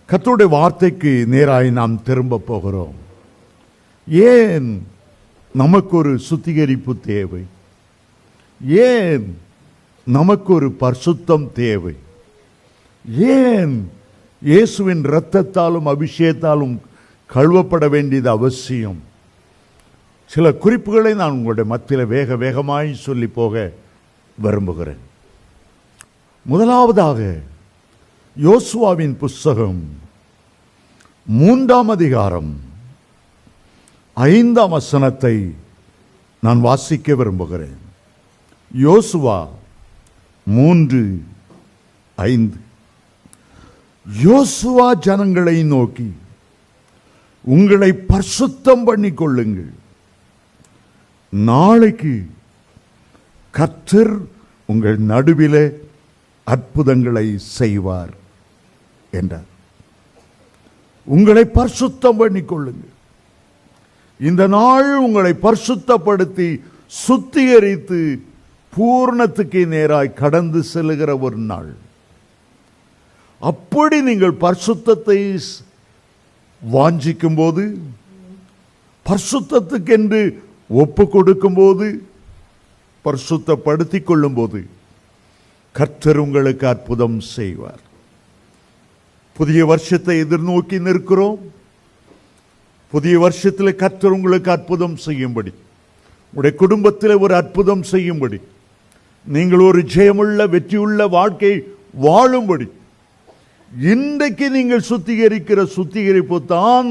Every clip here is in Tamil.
கர்த்தருடைய வார்த்தைக்கு நேராய் நாம் திரும்ப போகிறோம். ஏன் நமக்கு ஒரு சுத்திகரிப்பு தேவை? ஏன் நமக்கு ஒரு பரிசுத்தம் தேவை? ஏன் இயேசுவின் இரத்தத்தாலும் அபிஷேகத்தாலும் கழுவப்பட வேண்டியது அவசியம்? சில குறிப்புகளை நான் உங்களுடைய மத்தியில் வேக வேகமாய் சொல்லி போக விரும்புகிறேன். முதலாவதாக யோசுவாவின் புஸ்தகம் 3ஆம் அதிகாரம் 5ஆம் வசனத்தை நான் வாசிக்க விரும்புகிறேன். யோசுவா 3:5. யோசுவா ஜனங்களை நோக்கி, உங்களை பரிசுத்தம் பண்ணிக் கொள்ளுங்கள், நாளைக்கு கர்த்தர் உங்கள் நடுவிலே அற்புதங்களை செய்வார் என்றார். உங்களை பரிசுத்தம் பண்ணிக் கொள்ளுங்கள். இந்த நாள் உங்களை பரிசுத்தப்படுத்தி சுத்திகரித்து பூர்ணத்துக்கு நேராய் கடந்து செல்லுகிற ஒரு நாள். அப்படி நீங்கள் பரிசுத்தத்தை வாஞ்சிக்கும் போது, பரிசுத்தத்துக்கென்று ஒப்பு கொடுக்கும் போது, பரிசுத்தப்படுத்திக் கொள்ளும் போது கர்த்தர் உங்களுக்கு அற்புதம் செய்வார். புதிய வருஷத்தை எதிர்நோக்கி நிற்கிறோம். புதிய வருஷத்தில் கர்த்தர் உங்களுக்கு அற்புதம் செய்யும்படி, உங்களுடைய குடும்பத்தில் ஒரு அற்புதம் செய்யும்படி, நீங்கள் ஒரு ஜெயமுள்ள வெற்றியுள்ள வாழ்க்கை வாழும்படி, இன்றைக்கு நீங்கள் சுத்திகரிக்கிற சுத்திகரிப்பு தான்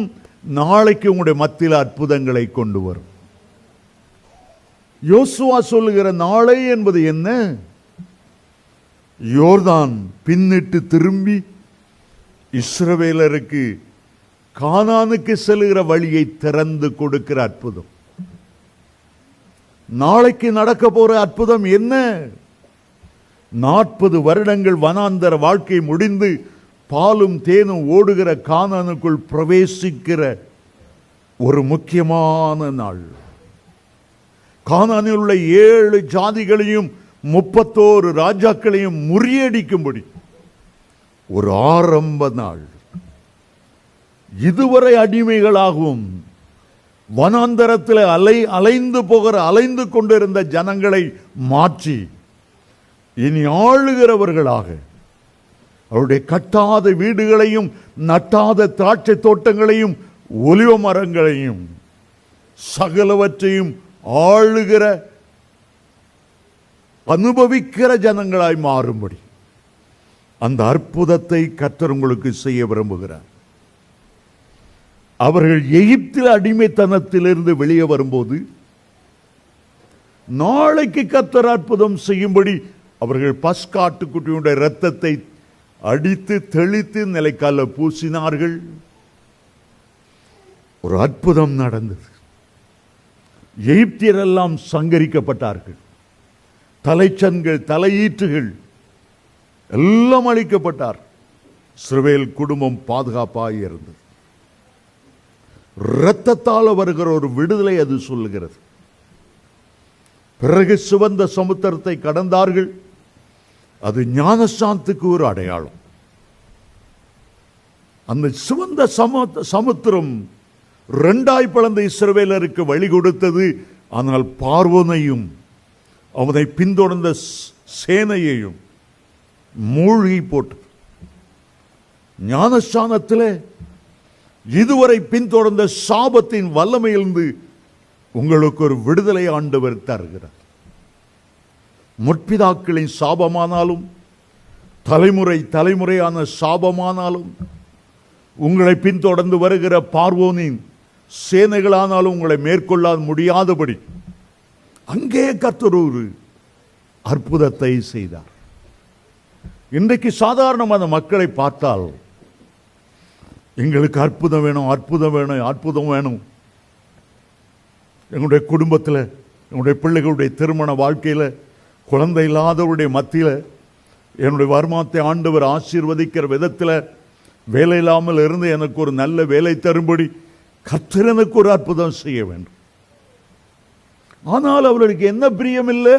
நாளைக்கு உங்களுடைய மத்தியில் அற்புதங்களை கொண்டு வரும். யோசுவா சொல்லுகிற நாளை என்பது என்ன? யோர்தான் பின்னிட்டு திரும்பி இஸ்ரவேலருக்கு கானானுக்கு செல்லுகிற வழியை திறந்து கொடுக்கிற அற்புதம். நாளைக்கு நடக்க போற அற்புதம் என்ன? 40 வருடங்கள் வனாந்தர வாழ்க்கை முடிந்து பாலும் தேனும் ஓடுகிற கானானுக்குள் பிரவேசிக்கிற ஒரு முக்கியமான நாள். கானானில் உள்ள 7 ஜாதிகளையும் 31 ராஜாக்களையும் முறியடிக்கும்படி ஒரு ஆரம்ப நாள். இதுவரை அடிமைகளாகவும் வனாந்தரத்தில் அலைந்து கொண்டிருந்த ஜனங்களை மாற்றி இனி ஆளுகிறவர்களாக, அவருடைய கட்டாத வீடுகளையும் நட்டாத திராட்சை தோட்டங்களையும் ஒலிவ மரங்களையும் சகலவற்றையும் ஆளுகிற அனுபவிக்கிற ஜனங்களாய் மாறும்படி அந்த அற்புதத்தை கர்த்தர் உங்களுக்கு செய்ய விரும்புகிறார். அவர்கள் எகிப்தில் அடிமைத்தனத்திலிருந்து வெளியே வரும்போது நாளைக்கு கர்த்தர் அற்புதம் செய்யும்படி அவர்கள் பஸ்காட்டுக்குட்டியுடைய இரத்தத்தை அடித்து தெளித்து நிலைக்கால பூசினார்கள். ஒரு அற்புதம் நடந்தது. எகிப்தியரெல்லாம் சங்கரிக்கப்பட்டார்கள். தலைச்சன்கள், தலையீற்றுகள் எல்லாம் அழிக்கப்பட்டார். இஸ்ரவேல் குடும்பம் பாதுகாப்பாக இருந்தது. இரத்தத்தால் வருகிற ஒரு விடுதலை அது சொல்லுகிறது. பிறகு சிவந்த சமுத்திரத்தை கடந்தார்கள். அது ஞானஸ்நானத்துக்கு ஒரு அடையாளம். அந்த சிவந்த சமுத்திரம் 2ஆய் பிளந்த இஸ்ரவேலருக்கு வழி கொடுத்தது. ஆனால் பார்வோனையும் அவனை பின்தொடர்ந்த சேனையையும் மூழ்கி போட்டு, ஞானஸ்நானத்தில் இதுவரை பின்தொடர்ந்த சாபத்தின் வல்லமையிலிருந்து உங்களுக்கு ஒரு விடுதலை ஆண்டவர் தருகிறார். முற்பிதாக்களின் சாபமானாலும், தலைமுறையான சாபமானாலும், உங்களை பின்தொடர்ந்து வருகிற பார்வோனின் சேனைகளானாலும் உங்களை மேற்கொள்ள முடியாதபடி அங்கே கர்த்தர் ஒரு அற்புதத்தை செய்தார். இன்றைக்கு சாதாரணமான மக்களை பார்த்தால், எங்களுக்கு அற்புதம் வேணும், அற்புதம் வேணும், அற்புதம் வேணும். எங்களுடைய குடும்பத்தில், எங்களுடைய பிள்ளைகளுடைய திருமண வாழ்க்கையில், குழந்தை இல்லாதவருடைய மத்தியில், என்னுடைய வருமானத்தை ஆண்டவர் ஆசீர்வதிக்கிற விதத்தில், வேலை இல்லாமல் இருந்து எனக்கு ஒரு நல்ல வேலை தரும்படி கர்த்தர் எனக்கு ஒரு அற்புதம் செய்ய வேண்டும். ஆனால் அவர்களுக்கு என்ன பிரியம் இல்லை?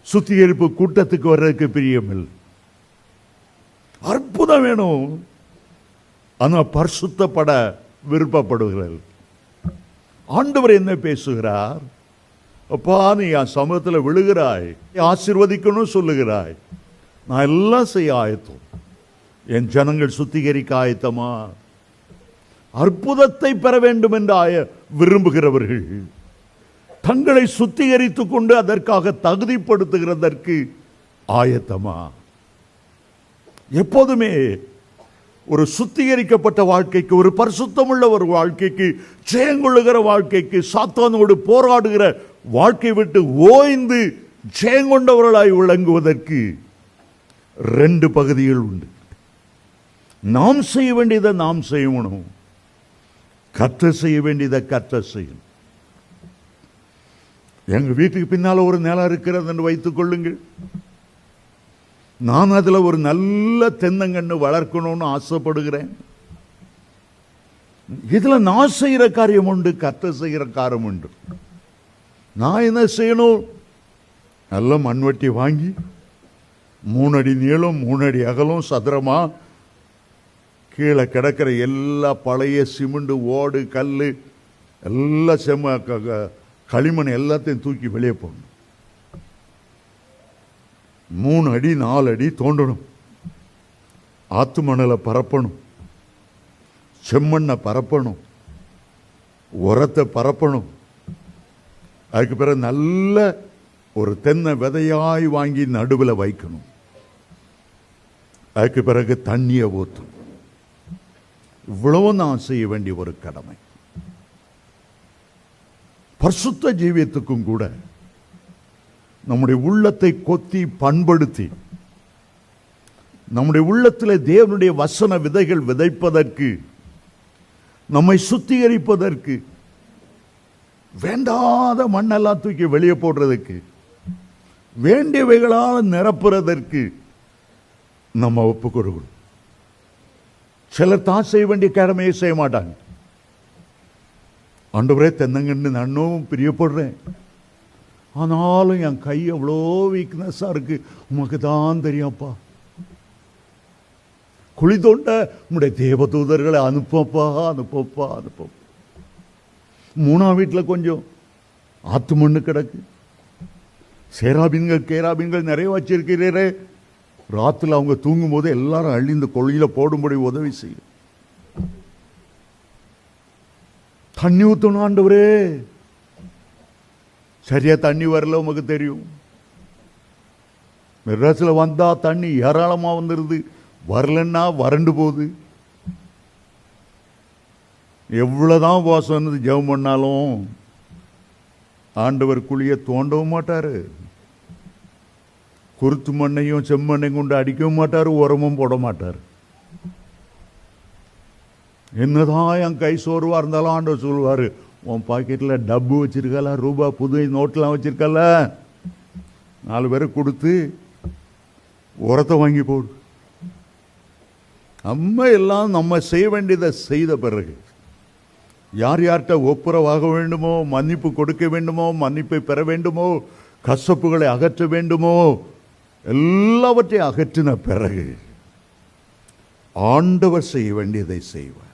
சுத்திகரிப்பு கூட்டத்துக்கு வர்றதுக்கு பிரியம் இல்லை. அற்புதம் வேணும், ஆனால் பரிசுத்தப்பட விருப்பப்படுகிறார்கள். ஆண்டவர் என்ன பேசுகிறார்? அப்பா, நீ என் சமூகத்தில் விழுகிறாய், ஆசீர்வதிக்கணும் சொல்லுகிறாய், நான் எல்லாம் செய்ய ஆயத்தம். என் ஜனங்கள் சுத்திகரிக்க ஆயத்தமா? அற்புதத்தை பெற வேண்டும் என்று விரும்புகிறவர்கள் தங்களை சுத்திகரித்துக் கொண்டு அதற்காக தகுதிப்படுத்துகிறதற்கு ஆயத்தமா? எப்போதுமே ஒரு சுத்திகரிக்கப்பட்ட வாழ்க்கைக்கு, ஒரு பரிசுத்தமுள்ள ஒரு வாழ்க்கைக்கு, ஜெயங்கொள்ளுகிற வாழ்க்கைக்கு, சாத்தானோடு போராடுகிற வாழ்க்கை விட்டு ஓய்ந்து ஜெயங்கொண்டவர்களாய் விளங்குவதற்கு 2 பகுதிகள் உண்டு. நாம் செய்ய வேண்டியதை நாம் செய்யணும், கர்த்தர் செய்ய வேண்டியதை கர்த்தர் செய்யணும். எங்க வீட்டுக்கு பின்னால ஒரு நிலம் இருக்கிறது என்று வைத்துக் கொள்ளுங்கள். நான் அதுல ஒரு நல்ல தென்னங்கன்று வளர்க்கணும்னு ஆசைப்படுகிறேன். இதுல நான் செய்யற காரியம் உண்டு, கர்த்தர் செய்கிற காரியம் உண்டு. நான் என்ன செய்யணும்? நல்ல மண்வெட்டி வாங்கி 3 அடி நீளம் 3 அடி அகலம் சதுரமா கீழே கிடக்கிற எல்லா பழைய சிமெண்ட், ஓடு, கல், எல்லா களிமண் எல்லாத்தையும் தூக்கி வெளியே போடணும். 3 அடி 4 அடி தோண்டணும். ஆத்து மணலை பரப்பணும், செம்மண்ணை பரப்பணும், உரத்தை பரப்பணும். அதுக்கு பிறகு நல்ல ஒரு தென்னை விதையாய் வாங்கி நடுவில் வைக்கணும். அதுக்கு பிறகு தண்ணியை ஊற்றணும். இவ்வளவு நான் செய்ய வேண்டிய ஒரு கடமை. பரிசுத்த ஜீவியத்துக்கும் கூட நம்முடைய உள்ளத்தை கொத்தி பண்படுத்தி நம்முடைய உள்ளத்தில் தேவனுடைய வசன விதைகள் விதைப்பதற்கு, நம்மை சுத்திகரிப்பதற்கு, வேண்டாத மண்ணெல்லாம் தூக்கி வெளியே போடுறதுக்கு, வேண்டியவைகளால் நிரப்புறதற்கு நம்ம ஒப்பு கொடுக்கணும். சிலர் தான் செய்ய வேண்டிய கடமையை செய்ய மாட்டாங்க. ஆண்டவரே, தென்னங்கன்னு நானும் பிரியப்படுறேன், ஆனாலும் என் கை அவ்வளோ வீக்னஸா இருக்கு, உமக்கு தான் தெரியாப்பா. குழி தோண்ட உங்களுடைய தேவதூதர்களை அனுப்பப்பா, அனுப்பப்பா, அனுப்பப்பா. 3ஆம் வீட்டில் கொஞ்சம் ஆத்து மண்ணு கிடக்கு, சேராபீன்கள் கேராபீன்கள் நிறைய வச்சிருக்கிறீரே, ராத்துல அவங்க தூங்கும் போது எல்லாரும் அள்ளி இந்த கொள்ளையில போடும்படி உதவி செய்யும். தண்ணி ஊத்தணும் ஆண்டவரே, சரியா தண்ணி வரல, உமக்கு தெரியும். மெட்ராஸ்ல வந்தா தண்ணி ஏராளமா வந்துருது, வரலன்னா வறண்டு போகுது. எவ்வளவுதான் வாசம் ஜெபம் பண்ணாலும் ஆண்டவர் குழியை தோண்டவும் மாட்டாரு, குருத்து மண்ணையும் செம்மண்ணையும் கொண்டு அடிக்கவும் மாட்டார், உரமும் போட மாட்டார். என்னதான் என் கை சோர்வா இருந்தாலும் ஆண்டவர் சொல்லுவாரு, உன் பாக்கெட்ல டப்பு வச்சிருக்கல, ரூபா புது நோட்டெல்லாம் வச்சிருக்கல, 4 பேரை கொடுத்து உரத்தை வாங்கி போடு. நம்ம எல்லாம் நம்ம செய்ய வேண்டியதை செய்த பிறகு யார் யார்கிட்ட ஒப்புரவாக வேண்டுமோ, மன்னிப்பு கொடுக்க வேண்டுமோ, மன்னிப்பை பெற வேண்டுமோ, கசப்புகளை அகற்ற வேண்டுமோ, எல்லாவற்றையும் அகற்றின பிறகு ஆண்டவர் செய்ய வேண்டியதை செய்வார்.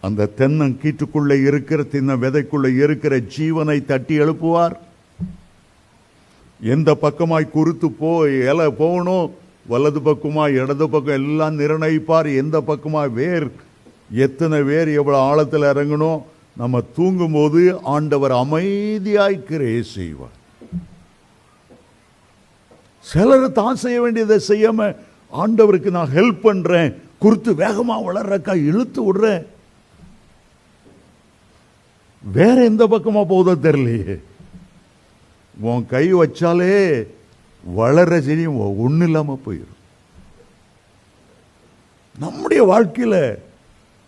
அந்த தென்னங்கீற்றுக்குள்ளே இருக்கிற, தின்ன விதைக்குள்ளே இருக்கிற ஜீவனை தட்டி எழுப்புவார். எந்த பக்கமாய் குருத்து இலை போகணும், வலது பக்கமாய் இடது பக்கம் எல்லாம் நிர்ணயிப்பார். எந்த பக்கமாய் வேர், எத்தனை வேர் எவ்வளவு ஆழத்தில் இறங்கணும். நம்ம தூங்கும் போது ஆண்டவர் அமைதியாய் கிரியை செய்வார். சிலர் தான் செய்ய வேண்டியதை செய்யாம, ஆண்டவருக்கு நான் ஹெல்ப் பண்றேன், குருத்து வேகமா வளர்றக்கா இழுத்து விடுறேன், வேற எந்த பக்கமா போதோ தெரியலையே. உன் கை வச்சாலே வளர செடி ஒண்ணு இல்லாம போயிடும். நம்முடைய வாழ்க்கையில,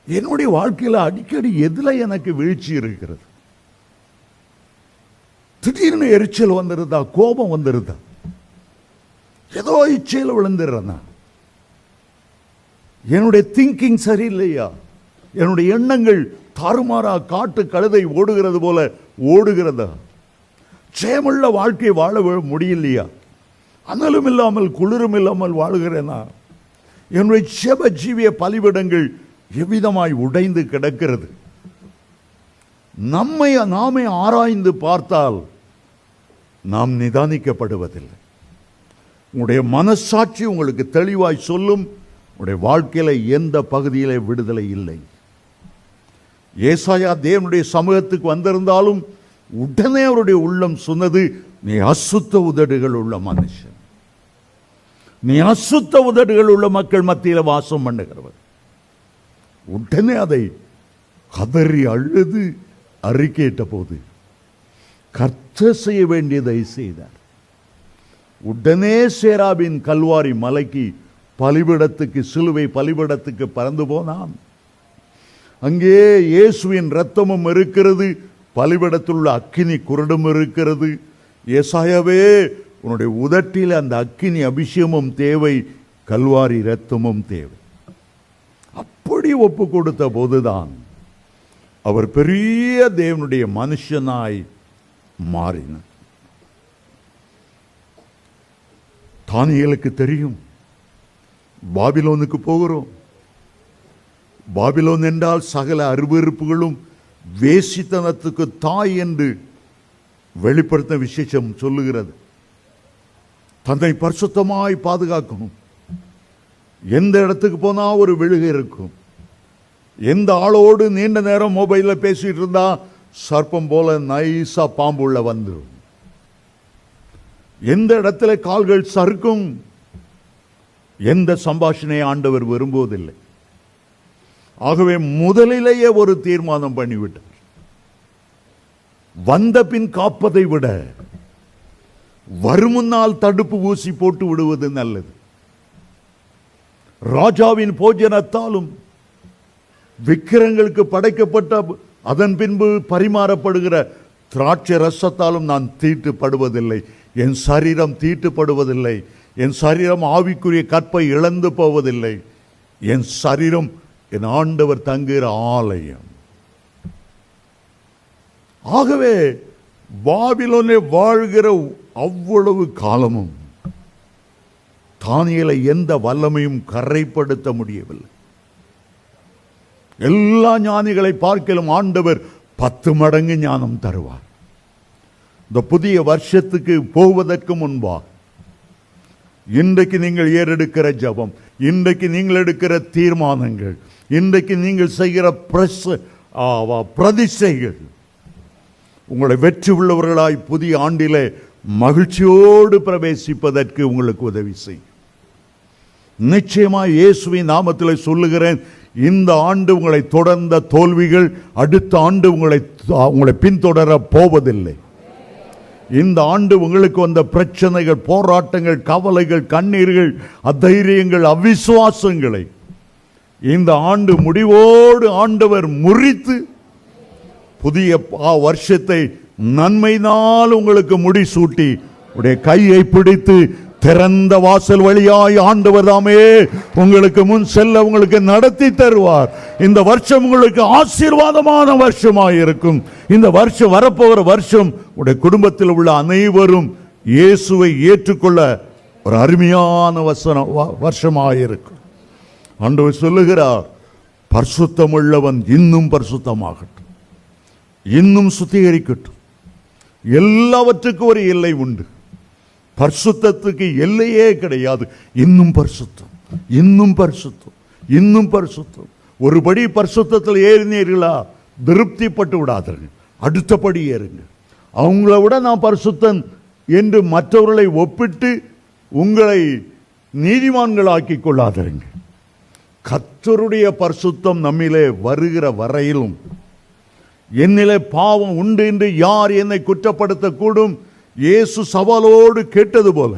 என்னுடைய வாழ்க்கையில அடிக்கடி எதுல எனக்கு வீழ்ச்சி இருக்கிறது? திடீர்னு எரிச்சல் வந்துருதா, கோபம் வந்துருதா, ஏதோ இச்சையில் விழுந்துடுறேன்னா, என்னுடைய திங்கிங் சரியில்லையா, என்னுடைய எண்ணங்கள் தாறுமாறா காட்டு கழுதை ஓடுகிறது போல ஓடுகிறதா, ஜெயமுள்ள வாழ்க்கை வாழ முடியலையா, அனலும் இல்லாமல் குளிரும் இல்லாமல் வாழுகிறேனா? என்னுடைய ஜெப ஜீவிய பலிபிடங்கள் எவ்விதமாய் உடைந்து கிடக்கிறது? நாமே ஆராய்ந்து பார்த்தால் நாம் நிதானிக்கப்படுவதில்லை. உங்களுடைய மனசாட்சி உங்களுக்கு தெளிவாய் சொல்லும், உங்களுடைய வாழ்க்கையில எந்த பகுதியிலே விடுதலை இல்லை. ஏசாயா தேவனுடைய சமூகத்துக்கு வந்திருந்தாலும் உடனே அவருடைய உள்ளம் சொன்னது, நீ அசுத்த உதடுகள் உள்ள மனுஷன், நீ அசுத்த உதடுகள் உள்ள மக்கள் மத்தியில் வாசம் பண்ணுகிறவர். உடனே அதை கதறி அழுது அறிக்கையிட்ட போது கர்த்தர் செய்ய வேண்டியதை செய்தார். உடனே சேராபின் கல்வாரி மலைக்கு பலிபிடத்துக்கு, சிலுவை பலிபிடத்துக்கு பறந்து போனான். அங்கே இயேசுவின் இரத்தமும் இருக்கிறது, பலிபிடத்தில் உள்ள அக்கினி குரடும் இருக்கிறது. ஏசாயாவே, உன்னுடைய உதட்டில் அந்த அக்கினி அபிஷேகமும் தேவை, கல்வாரி இரத்தமும் தேவை. அப்படி ஒப்பு கொடுத்த போதுதான் அவர் பெரிய தேவனுடைய மனுஷனாய் மாறினார். தானியேலுக்கு தெரியும், பாபிலோனுக்கு போகிறோம். பாபிலோன் என்றால் சகல அருவருப்புகளும் வேசித்தனத்துக்கு தாய் என்று வெளிப்படுத்த விசேஷம் சொல்லுகிறது. தன்னை பரிசுத்தமாய் பாதுகாக்கணும். எந்த இடத்துக்கு போனா ஒரு விழுகை இருக்கும். எந்த ஆளோடு நீண்ட நேரம் மொபைல்ல பேசிட்டு இருந்தா சர்ப்பம் போல நைசா பாம்பு உள்ள வந்துடும். எந்த இடத்துல கால்கள் சறுக்கும். எந்த சம்பாஷணையை ஆண்டவர் விரும்புவதில்லை. ஆகவே முதலிலேயே ஒரு தீர்மானம் பண்ணிவிட்டார். வந்த பின் காப்பதை விட வருமுன்னால் தடுப்பு ஊசி போட்டு விடுவது நல்லது. ராஜாவின் போஜனத்தாலும் விக்கிரங்களுக்கு படைக்கப்பட்ட அதன் பின்பு பரிமாறப்படுகிற திராட்சை ரசத்தாலும் நான் தீட்டுப்படுவதில்லை. என் சரீரம் தீட்டுப்படுவதில்லை. என் சரீரம் ஆவிக்குரிய கற்பை இழந்து போவதில்லை. என் சரீரம் என் ஆண்டவர் தங்குகிற ஆலயம். ஆகவே பாபிலோனே வாழ்கிற அவ்வளவு காலமும் தானியேலை எந்த வல்லமையும் கரைப்படுத்த முடியவில்லை. எல்லா ஞானிகளை பார்க்கலும் ஆண்டவர் 10 மடங்கு ஞானம் தருவார். இந்த புதிய வருஷத்துக்கு போவதற்கு முன்பாக இன்றைக்கு நீங்கள் ஏறெடுக்கிற ஜபம், இன்றைக்கு நீங்கள் எடுக்கிற தீர்மானங்கள், இன்றைக்கு நீங்கள் செய்கிற பிரதிஷ்டைகள் உங்களை வெற்றி உள்ளவர்களாய் புதிய ஆண்டிலே மகிழ்ச்சியோடு பிரவேசிப்பதற்கு உங்களுக்கு உதவி செய்யும். நிச்சயமாக இயேசுவின் நாமத்தில் சொல்லுகிறேன், இந்த ஆண்டு உங்களை தொடர்ந்த தோல்விகள் அடுத்த ஆண்டு உங்களை பின்தொடர போவதில்லை. இந்த ஆண்டு உங்களுக்கு வந்த பிரச்சனைகள், போராட்டங்கள், கவலைகள், கண்ணீர்கள், அதைரியங்கள், அவிசுவாசங்களை இந்த ஆண்டு முடிவோடு ஆண்டவர் முறித்து புதிய வருஷத்தை நன்மையினால் உங்களுக்கு முடிசூட்டி உடைய கையை பிடித்து திறந்த வாசல் வழியாய் ஆண்டவர் தாமே உங்களுக்கு முன் செல்ல உங்களுக்கு நடத்தி தருவார். இந்த வருஷம் உங்களுக்கு ஆசீர்வாதமான வருஷமாய் இருக்கும். இந்த வருஷம், வரப்போகிற வருஷம் உடைய குடும்பத்தில் உள்ள அனைவரும் இயேசுவை ஏற்றுக்கொள்ள ஒரு அருமையான வருஷமாயிருக்கும். ஆண்டவர் சொல்லுகிறார், பரிசுத்தம் உள்ளவன் இன்னும் பரிசுத்தமாகட்டும், இன்னும் சுத்திகரிக்கட்டும். எல்லாவற்றுக்கும் ஒரு எல்லை உண்டு. பரிசுத்தத்துக்கு எல்லையே கிடையாது. இன்னும் பரிசுத்தம், இன்னும் பரிசுத்தம், இன்னும் பரிசுத்தம். ஒருபடி பரிசுத்தத்தில் ஏறினீர்களா, திருப்திப்பட்டு விடாதீர்கள், அடுத்தபடி ஏறுங்க. அவங்கள விட நான் பரிசுத்தன் என்று மற்றவர்களை ஒப்பிட்டு உங்களை நீதிமான்களாக்கி கொள்ளாதீங்க. கர்த்தருடைய பரிசுத்தம் நம்மிலே வருகிற வரையிலும் என்னிலே பாவம் உண்டு என்று யார் என்னை குற்றப்படுத்தக்கூடும்? இயேசு சவாலோடு கேட்டது போல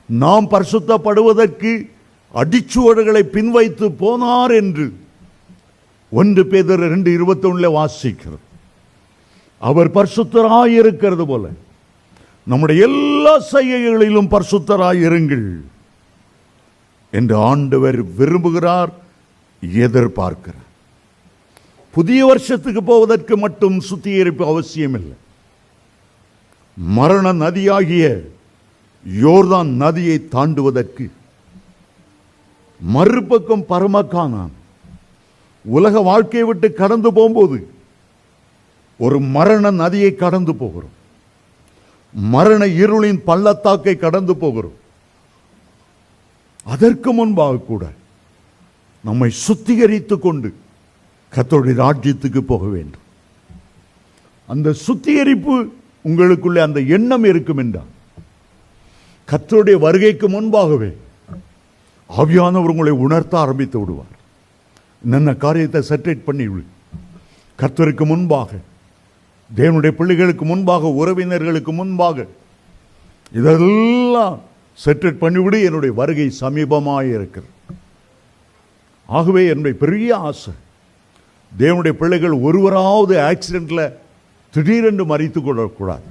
நாம் பரிசுத்தப்படுவதற்கு அடிச்சுவடுகளை பின்வைத்து போனார் என்று 1 பேதுரு 2:21 வாசிக்கிறது. அவர் பரிசுத்தராயிருக்கிறது போல நம்முடைய எல்லா செய்கைகளிலும் பரிசுத்தராயிருங்கள் என்று ஆண்டவர் விரும்புகிறார், எதிர்பார்க்கிறார். புதிய வருஷத்துக்கு போவதற்கு மட்டும் சுத்திகரிப்பு அவசியம் இல்லை. மரண நதியாகிய யோர்தான் நதியை தாண்டுவதற்கு மறுபக்கம் பரமக்கானான் உலக வாழ்க்கையை விட்டு கடந்து போகும்போது ஒரு மரண நதியை கடந்து போகிறோம். மரண இருளின் பள்ளத்தாக்கை கடந்து போகிறோம். அதற்கு முன்பாக கூட நம்மை சுத்திகரித்துக் கொண்டு கர்த்தருடைய ராஜ்யத்துக்கு போக வேண்டும். அந்த சுத்திகரிப்பு உங்களுக்குள்ளே அந்த எண்ணம் இருக்கும் என்றால் கர்த்தருடைய வருகைக்கு முன்பாகவே ஆவியானவர் உங்களை உணர்த்த ஆரம்பித்து விடுவார். என்னென்ன காரியத்தை செட்டில் பண்ணி கர்த்தருக்கு முன்பாக, தேவனுடைய பிள்ளைகளுக்கு முன்பாக, உறவினர்களுக்கு முன்பாக இதெல்லாம் செட்டில் பண்ணிவிடு, என்னுடைய வருகை சமீபமாக இருக்கிறது. ஆகவே என்னுடைய பெரிய ஆசை, தேவனுடைய பிள்ளைகள் ஒருவராவது ஆக்சிடென்ட்ல திடீரென்று மறித்துக் கொள்ளக்கூடாது.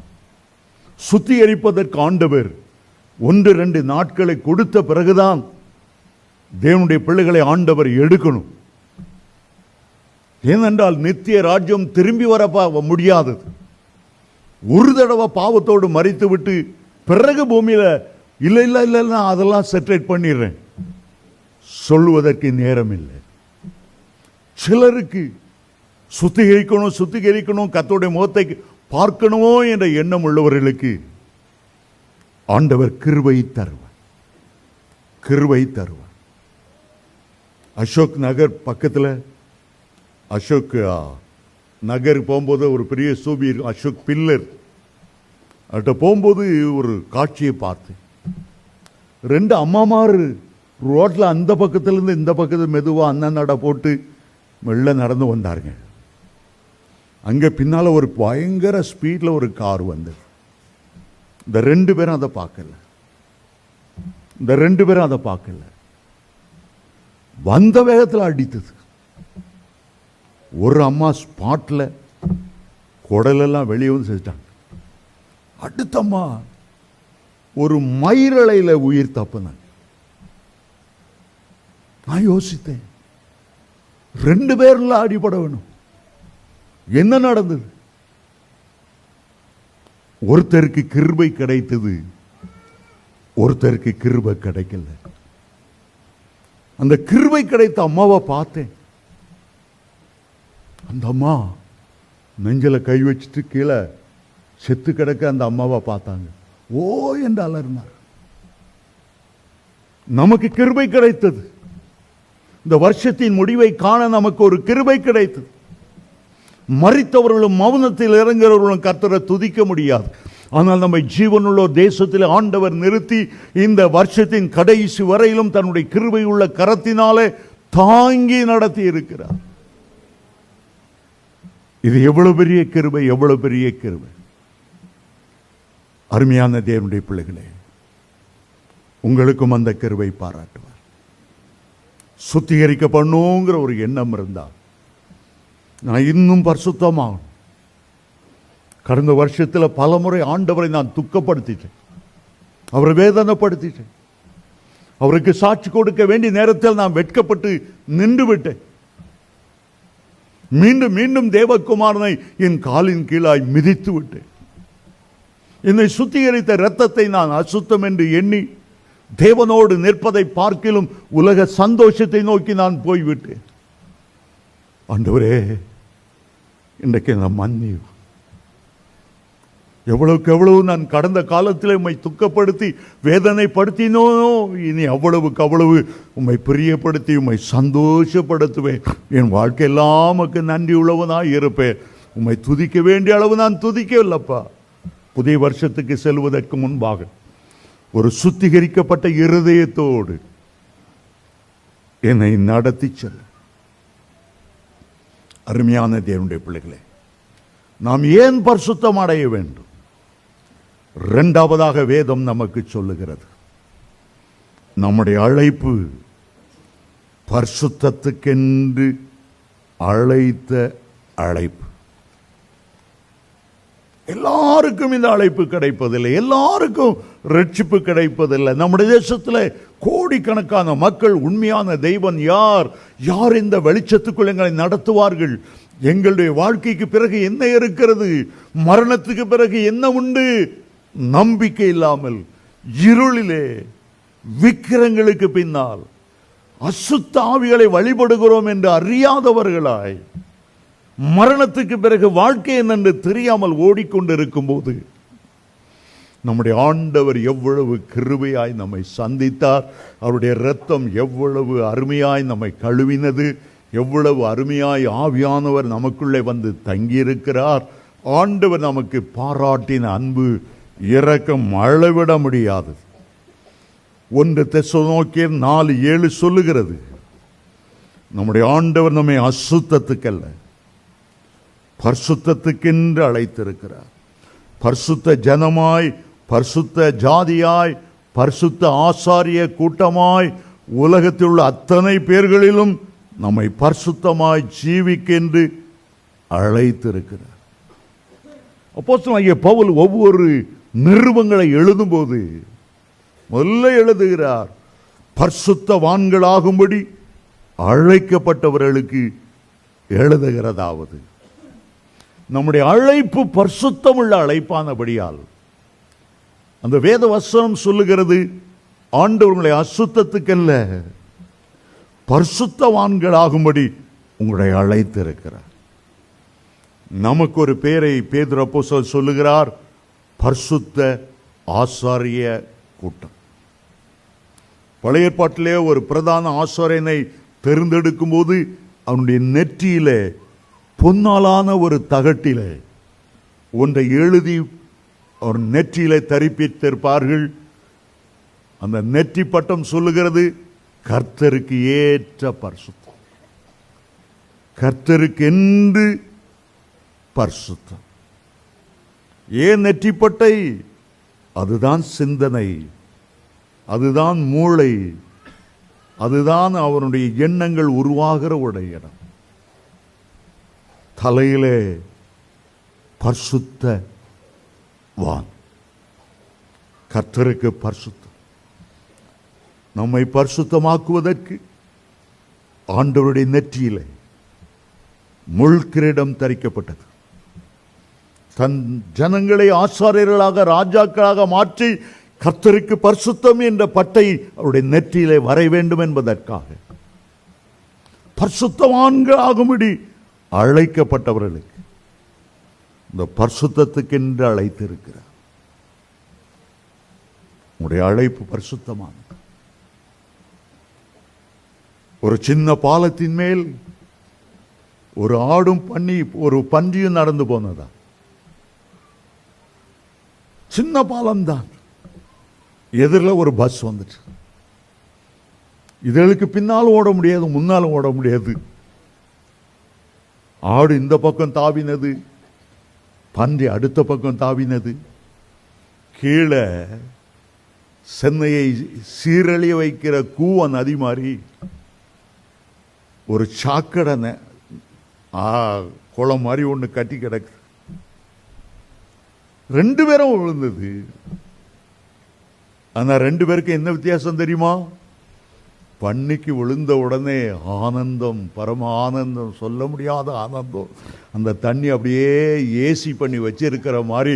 சுத்திகரிப்பதற்கு ஆண்டவர் 1-2 நாட்களை கொடுத்த பிறகுதான் தேவனுடைய பிள்ளைகளை ஆண்டவர் எடுக்கணும். ஏனென்றால் நித்திய ராஜ்யம் திரும்பி வர முடியாதது. ஒரு தடவை பாவத்தோடு மறித்து விட்டு பிறகு பூமியில இல்லை இல்லை இல்லை நான் அதெல்லாம் செட்டில் பண்ணிடுறேன் சொல்லுவதற்கு நேரம் இல்லை. சிலருக்கு சுத்திகரிக்கணும் சுத்திகரிக்கணும், கர்த்தருடைய முகத்தை பார்க்கணுமோ என்ற எண்ணம் உள்ளவர்களுக்கு ஆண்டவர் கிருபை தருவார், கிருபை தருவார். அசோக் நகர் பக்கத்தில் அசோக் நகர் போகும்போது ஒரு பெரிய சூபி அசோக் பில்லர் அவர்கிட்ட போகும்போது ஒரு காட்சியை பார்த்து 2 அம்மாமார் ரோட்டில் அந்த பக்கத்துலேருந்து இந்த பக்கத்தில் மெதுவாக அண்ணன் நட போட்டு மெல்ல நடந்து வந்தாருங்க. அங்கே பின்னால் ஒரு பயங்கர ஸ்பீடில் ஒரு கார் வந்தது. இந்த 2 பேரும் அதை பார்க்கல, இந்த 2 பேரும் அதை பார்க்கல. வந்த வேகத்தில் அடித்தது. ஒரு அம்மா ஸ்பாட்ல குடலெல்லாம் வெளியே வந்து செஞ்சிட்டாங்க. அடுத்த அம்மா ஒரு மயிரலையில் உயிர் தப்புனாங்க. நான் யோசித்தேன், 2 பேர்ல அடிபட வேணும். என்ன நடந்தது? ஒருத்தருக்கு கிருபை கிடைத்தது, ஒருத்தருக்கு கிருபை கிடைக்கல. அந்த கிருபை கிடைத்த அம்மாவை பார்த்தேன். அந்த அம்மா நெஞ்சில கை வச்சுட்டு கீழே செத்து கிடக்க அந்த அம்மாவை பார்த்தாங்க. ஓ என்று அலறினார். நமக்கு கிருபை கிடைத்தது. இந்த வருஷத்தின் முடிவை காண நமக்கு ஒரு கிருபை கிடைத்தது. மரித்தவர்களும் மௌனத்தில் இறங்குறவர்களும் கர்த்தரை துதிக்க முடியாது. ஆனால் நம்மை ஜீவனுள்ள தேசத்தில் ஆண்டவர் நிறுத்தி இந்த வருஷத்தின் கடைசி வரையிலும் தன்னுடைய கிருபை உள்ள கரத்தினாலே தாங்கி நடத்தி இருக்கிறார். இது எவ்வளவு பெரிய கிருபை, எவ்வளவு பெரிய கிருபை. அருமையான தேவனுடைய பிள்ளைகளே, உங்களுக்கும் அந்த கிருபை பாராட்டுவார். சுத்திகரிக்கப்படணுங்கிற ஒரு எண்ணம் இருந்தால் நான் இன்னும் பரிசுத்தமாகணும். கடந்த வருஷத்தில் பல முறை ஆண்டவரை நான் துக்கப்படுத்திட்டேன், அவரை வேதனைப்படுத்திட்டேன். அவருக்கு சாட்சி கொடுக்க வேண்டிய நேரத்தில் நான் வெட்கப்பட்டு நின்று விட்டேன். மீண்டும் மீண்டும் தேவகுமாரனை என் காலின் கீழாய் மிதித்து விட்டேன். என்னை சுத்திகரித்த இரத்தத்தை நான் அசுத்தம் என்று எண்ணி தேவனோடு நிற்பதை பார்க்கிலும் உலக சந்தோஷத்தை நோக்கி நான் போய்விட்டேன். ஆண்டவரே, இன்றைக்கு நான் மன்னி, எவ்வளவுக்கு எவ்வளவு நான் கடந்த காலத்தில் உம்மை துக்கப்படுத்தி வேதனைப்படுத்தினோ, இனி அவ்வளவுக்கு அவ்வளவு உம்மை பிரியப்படுத்தி உம்மை சந்தோஷப்படுத்துவேன். என் வாழ்க்கையெல்லாம் உமக்கு நன்றி உள்ளவனாய் இருப்பேன். உம்மை துதிக்க வேண்டிய அளவு நான் துதிக்கவில்லப்பா. புதிய வருஷத்துக்கு செல்வதற்கு முன்பாக ஒரு சுத்திகரிக்கப்பட்ட இருதயத்தோடு என்னை நடத்தி செல்ல. அருமையான தேவனுடைய பிள்ளைகளே, நாம் ஏன் பரிசுத்தம் அடைய வேண்டும்? 2வதாக வேதம் நமக்கு சொல்லுகிறது, நம்முடைய அழைப்பு பரிசுத்தத்துக்கென்று அழைத்த அழைப்பு. எல்லாருக்கும் இந்த அழைப்பு கிடைப்பதில்லை, எல்லாருக்கும் ரட்சிப்பு கிடைப்பதில்லை. நம்முடைய தேசத்தில் கோடிக்கணக்கான மக்கள் உண்மையான தெய்வன் யார், யார் இந்த வெளிச்சத்துக்குள் எங்களை நடத்துவார்கள், எங்களுடைய வாழ்க்கைக்கு பிறகு என்ன இருக்கிறது, மரணத்துக்கு பிறகு என்ன உண்டு, நம்பிக்கை இல்லாமல் இருளிலே விக்கிரங்களுக்கு பின்னால் அசுத்த ஆவிகளை வழிபடுகிறோம் என்று அறியாதவர்களாய், மரணத்துக்கு பிறகு வாழ்க்கை என்னென்று தெரியாமல் ஓடிக்கொண்டிருக்கும் போது நம்முடைய ஆண்டவர் எவ்வளவு கிருபையாய் நம்மை சந்தித்தார். அவருடைய இரத்தம் எவ்வளவு அருமையாய் நம்மை கழுவினது, எவ்வளவு அருமையாய் ஆவியானவர் நமக்குள்ளே வந்து தங்கியிருக்கிறார். ஆண்டவர் நமக்கு பாராட்டின அன்பு இரக்கம் அளவிட முடியாது. 1 தெசலோனிக்கேயர் 4:7 சொல்லுகிறது, நம்முடைய ஆண்டவர் நம்மை அசுத்தத்துக்கல்ல பரிசுத்தத்துக்கென்று அழைத்திருக்கிறார். பரிசுத்த ஜனமாய், பரிசுத்த ஜாதியாய், பரிசுத்த ஆசாரிய கூட்டமாய், உலகத்தில் உள்ள அத்தனை பேர்களிலும் நம்மை பரிசுத்தமாய் ஜீவிக்கென்று அழைத்திருக்கிறார். அப்போஸ்தலனாகிய பவுல் ஒவ்வொரு நிருபங்களை எழுதும்போது முதல்ல எழுதுகிறார், பரிசுத்தவான்களாகும்படி அழைக்கப்பட்டவர்களுக்கு எழுதுகிறதாவது. நம்முடைய அழைப்பு பரிசுத்தமுள்ள அழைப்பானபடியால் அந்த வேத வசனம் சொல்லுகிறது, ஆண்டவர் உங்களை அசுத்தத்துக்கல்ல பரிசுத்தவான்களாகும்படி உங்களை அழைத்திருக்கிறார். நமக்கு ஒரு பேரை பேதுரு அப்போஸ்தலன் சொல்லுகிறார், பரிசுத்த ஆசாரிய கூட்டம். பழைய ஏற்பாட்டிலே ஒரு பிரதான ஆசாரியனை தேர்ந்தெடுக்கும் போது அவனுடைய நெற்றியிலே பொன்னாலான ஒரு தகட்டிலே ஒன்றை எழுதி அவர் நெற்றியிலே தரிப்பித்திருப்பார்கள். அந்த நெற்றி பட்டம் சொல்லுகிறது, கர்த்தருக்கு ஏற்ற பரிசுத்தம், கர்த்தருக்கு என்று பரிசுத்தம். ஏன் நெற்றிப்பட்டை? அதுதான் சிந்தனை, அதுதான் மூளை, அதுதான் அவனுடைய எண்ணங்கள் உருவாகிற ஒரு இடம். தலையிலே பரிசுத்தவான், கர்த்தருக்கு பரிசுத்தம். நம்மை பரிசுத்தமாக்குவதற்கு ஆண்டவருடைய நெற்றியிலே முள்கிரீடம் தரிக்கப்பட்டது. தன் ஜனங்களை ஆசாரியர்களாக ராஜாக்களாக மாற்றி கர்த்தருக்கு பரிசுத்தம் என்ற பட்டை அவருடைய நெற்றியிலே வர வேண்டும் என்பதற்காக பரிசுத்தவான்களாகும்படி அழைக்கப்பட்டவர்களுக்கு இந்த பரிசுத்தத்துக்கென்று அழைத்திருக்கிறார். உங்களுடைய அழைப்பு பரிசுத்தமானது. ஒரு சின்ன பாலத்தின் மேல் ஒரு ஆடும் ஒரு பன்றியும் நடந்து போனதா? சின்ன பாலம்தான். எதிரில் ஒரு பஸ் வந்துச்சு. இதற்கு பின்னாலும் ஓட முடியாது, முன்னாலும் ஓட முடியாது. ஆடு இந்த பக்கம் தாவினது, பன்றி அடுத்த பக்கம் தாவினது. கீழே சென்னையை சீரழிய வைக்கிற கூவ நதி மாதிரி ஒரு சாக்கடை குளம் மாதிரி ஒன்று கட்டி கிடக்கு. 2 பேரும் விழுந்தது. ஆனா 2 பேருக்கு என்ன வித்தியாசம் தெரியுமா? பன்னிக்கு விழுந்த உடனே ஆனந்தம், பரம ஆனந்தம், சொல்ல முடியாத ஆனந்தம். அந்த தண்ணி அப்படியே ஏசி பண்ணி வச்சிருக்கிற மாதிரி,